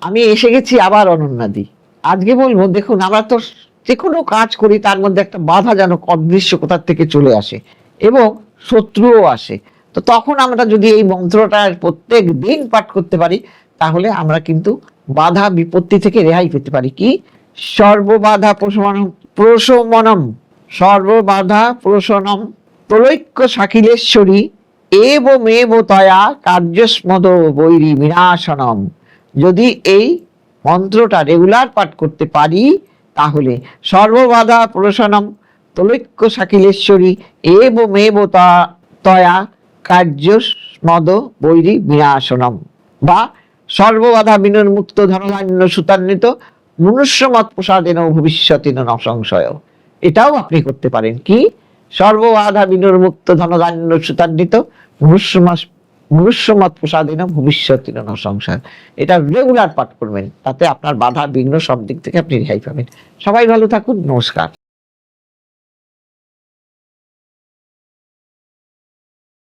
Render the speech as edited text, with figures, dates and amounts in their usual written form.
আমি এসে গেছি আবার অনন্যাদি। আজকে বলবো, দেখুন আমরা তো যে কোনো কাজ করি তার মধ্যে একটা বাধা যেন অদৃশ্য কোথার থেকে চলে আসে এবং শত্রুও আসে। তো তখন আমরা যদি এই মন্ত্রটা প্রত্যেক দিন পাঠ করতে পারি তাহলে আমরা কিন্তু বাধা বিপত্তি থেকে রেহাই পেতে পারি। কি? সর্ববাধা প্রশমনম, সর্ববাধা প্রশমনম প্রলৈক্য শাকিলেশ্বরী এবমেব তয়া কার্যস্মদ বৈরী বিনাশনম। যদি এই মন্ত্রটা রেগুলার পাঠ করতে পারি তাহলে সর্ববাধা প্রশমনম প্রলৈক্য শাকিলেশ্বরী এবমেব তয়া কার্যস্মদ বৈরী বিনাশনম, বা সর্ববাধা বিনির্মুক্ত ধনধান্য সুতান্বিত মনুষ্যমত প্রসাদেন ভবিষ্যতিন ন সংশয়। এটাও আপনি করতে পারেন। কি? সর্ববাধা বিনির্মুক্ত ধনধান্য সুতান্বিত মনুষ্যমত প্রসাদেন ভবিষ্যতিন ন সংশয়। এটা রেগুলার পাঠ করবেন, তাতে আপনার বাধা বিঘ্ন সব দিক থেকে আপনি রেহাই পাবেন। সবাই ভালো থাকুন। নমস্কার।